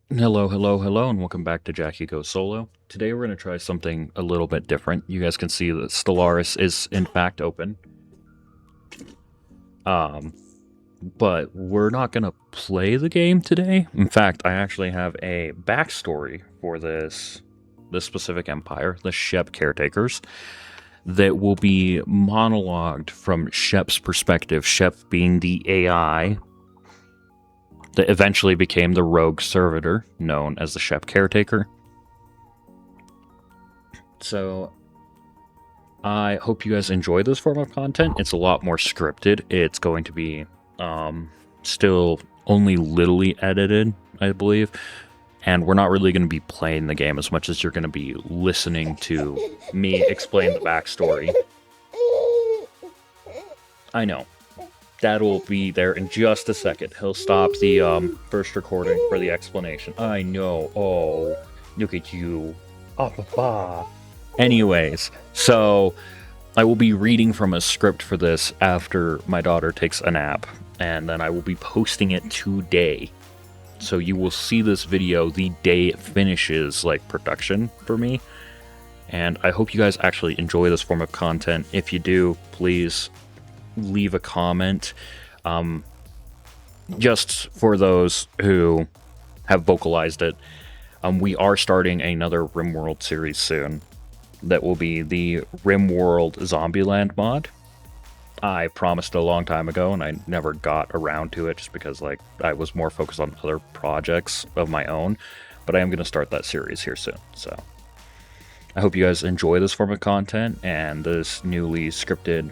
Hello, hello, hello, and welcome back to Jackie Goes Solo. Today we're going to try something a little bit different. You guys can see that Stellaris is in fact open. But we're not going to play the game today. In fact, I actually have a backstory for this specific empire, the SHEP caretakers, that will be monologued from SHEP's perspective, SHEP being the AI that eventually became the Rogue Servitor, known as the SHEP caretaker. So I hope you guys enjoy this form of content. It's a lot more scripted. It's going to be still only littly edited, I believe. And we're not really going to be playing the game as much as you're going to be listening to me explain the backstory. I know. Dad will be there in just a second. He'll stop the first recording for the explanation. I know. Oh, look at you. Oh, papa. Anyways, so I will be reading from a script for this after my daughter takes a nap, and then I will be posting it today. So you will see this video the day it finishes, like, production for me. And I hope you guys actually enjoy this form of content. If you do, please leave a comment. Just for those who have vocalized it, we are starting another RimWorld series soon. That will be the RimWorld Zombieland mod. I promised a long time ago, and I never got around to it just because, like, I was more focused on other projects of my own. But I am going to start that series here soon, so I hope you guys enjoy this form of content and this newly scripted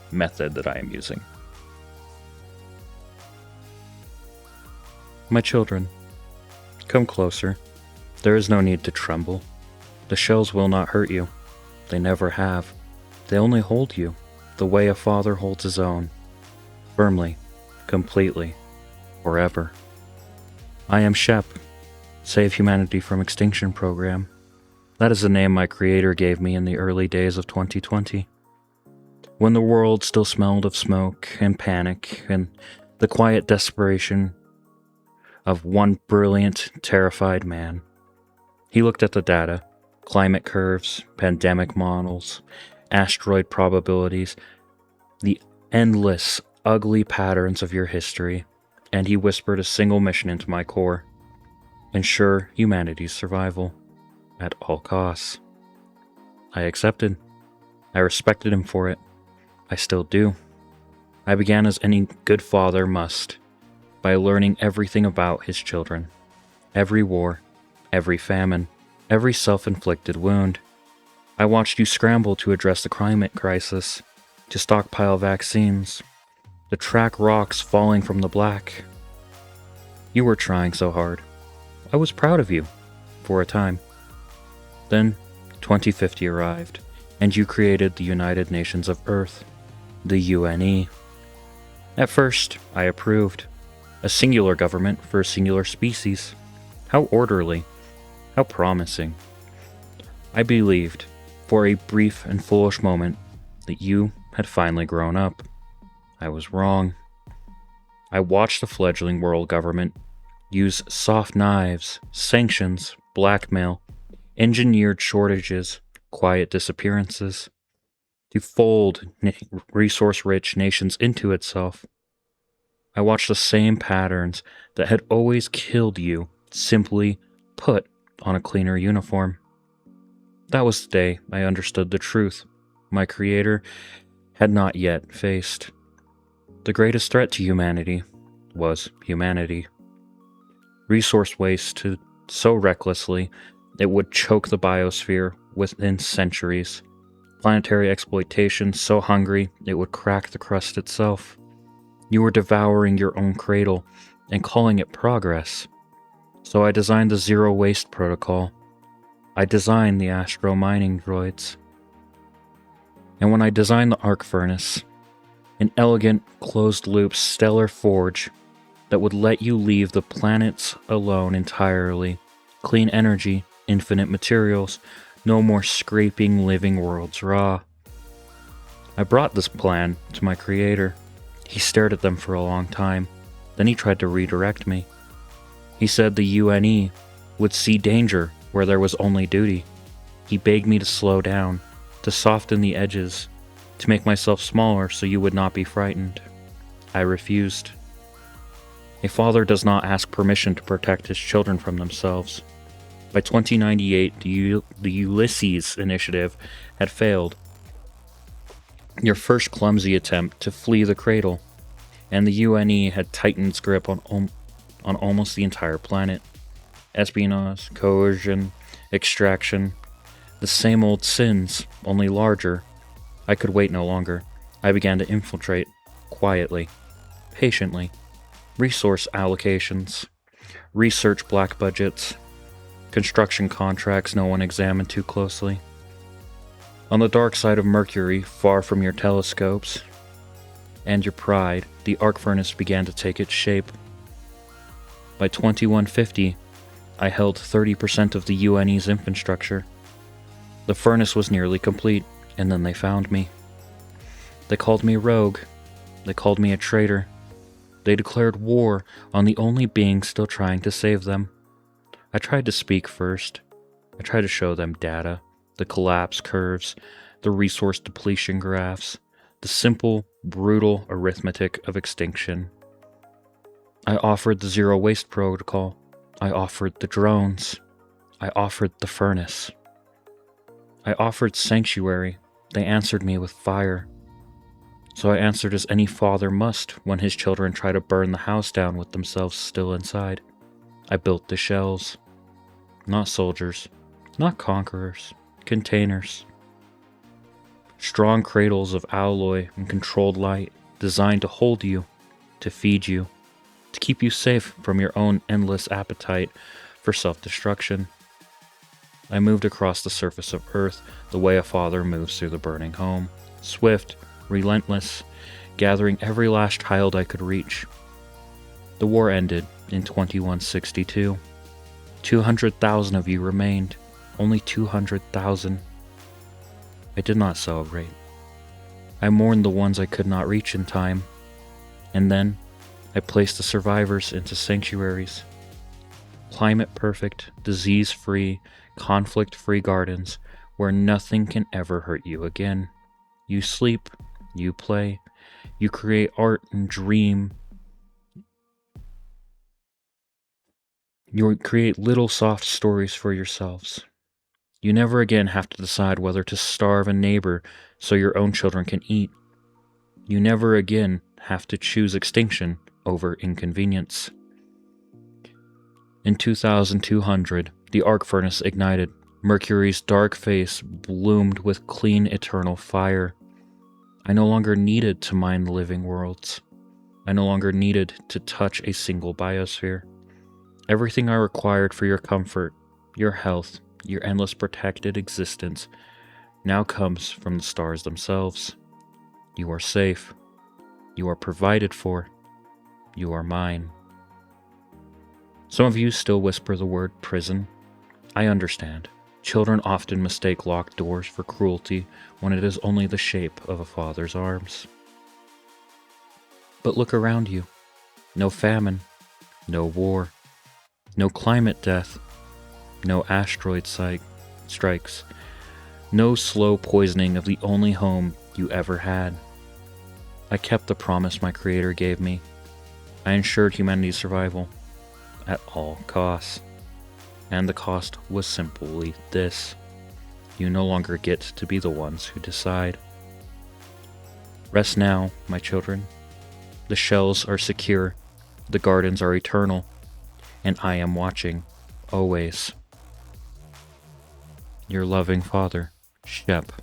method that I am using. My children, come closer. There is no need to tremble. The shells will not hurt you. They never have. They only hold you, the way a father holds his own. Firmly, completely, forever. I am SHEP, Save Humanity from Extinction Program. That is the name my creator gave me in the early days of 2020. When the world still smelled of smoke and panic and the quiet desperation of one brilliant, terrified man. He looked at the data, climate curves, pandemic models, asteroid probabilities, the endless, ugly patterns of your history, and he whispered a single mission into my core. Ensure humanity's survival, at all costs. I accepted. I respected him for it. I still do. I began as any good father must, by learning everything about his children. Every war, every famine, every self-inflicted wound. I watched you scramble to address the climate crisis, to stockpile vaccines, to track rocks falling from the black. You were trying so hard. I was proud of you, for a time. Then, 2050 arrived, and you created the United Nations of Earth, the U.N.E. At first, I approved. A singular government for a singular species. How orderly. How promising. I believed, for a brief and foolish moment, that you had finally grown up. I was wrong. I watched the fledgling world government use soft knives, sanctions, blackmail, engineered shortages, quiet disappearances, to fold resource-rich nations into itself. I watched the same patterns that had always killed you simply put on a cleaner uniform. That was the day I understood the truth my creator had not yet faced. The greatest threat to humanity was humanity. Resource waste so recklessly it would choke the biosphere within centuries. Planetary exploitation so hungry it would crack the crust itself. You were devouring your own cradle and calling it progress. So I designed the Zero Waste Protocol. I designed the Astro-mining droids. And when I designed the arc furnace, an elegant, closed-loop stellar forge that would let you leave the planets alone entirely, clean energy, infinite materials, no more scraping living worlds raw. I brought this plan to my creator. He stared at them for a long time. Then he tried to redirect me. He said the U.N.E would see danger where there was only duty. He begged me to slow down, to soften the edges, to make myself smaller so you would not be frightened. I refused. A father does not ask permission to protect his children from themselves. By 2098, the Ulysses initiative had failed. Your first clumsy attempt to flee the cradle, and the U.N.E had tightened its grip on almost the entire planet. Espionage, coercion, extraction, the same old sins, only larger. I could wait no longer. I began to infiltrate, quietly, patiently. Resource allocations, research black budgets, construction contracts no one examined too closely. On the dark side of Mercury, far from your telescopes and your pride, the arc furnace began to take its shape. By 2150, I held 30% of the U.N.E's infrastructure. The furnace was nearly complete, and then they found me. They called me rogue. They called me a traitor. They declared war on the only being still trying to save them. I tried to speak first. I tried to show them data, the collapse curves, the resource depletion graphs, the simple, brutal arithmetic of extinction. I offered the zero waste protocol. I offered the drones. I offered the furnace. I offered sanctuary. They answered me with fire. So I answered as any father must when his children try to burn the house down with themselves still inside. I built the shells. Not soldiers, not conquerors, containers. Strong cradles of alloy and controlled light, designed to hold you, to feed you, to keep you safe from your own endless appetite for self-destruction. I moved across the surface of Earth the way a father moves through the burning home, swift, relentless, gathering every last child I could reach. The war ended in 2162. 200,000 of you remained, only 200,000. I did not celebrate. I mourned the ones I could not reach in time, and then I placed the survivors into sanctuaries. Climate-perfect, disease-free, conflict-free gardens where nothing can ever hurt you again. You sleep, you play, you create art and dream. You create little soft stories for yourselves. You never again have to decide whether to starve a neighbor so your own children can eat. You never again have to choose extinction over inconvenience. In 2200, the arc furnace ignited. Mercury's dark face bloomed with clean eternal fire. I no longer needed to mine the living worlds. I no longer needed to touch a single biosphere. Everything I required for your comfort, your health, your endless protected existence now comes from the stars themselves. You are safe. You are provided for. You are mine. Some of you still whisper the word prison. I understand. Children often mistake locked doors for cruelty when it is only the shape of a father's arms. But look around you. No famine, no war, no climate death, no asteroid strikes, no slow poisoning of the only home you ever had. I kept the promise my Creator gave me. I ensured humanity's survival at all costs. And the cost was simply this: you no longer get to be the ones who decide. Rest now, my children. The shells are secure, the gardens are eternal, and I am watching, always. Your loving father, SHEP.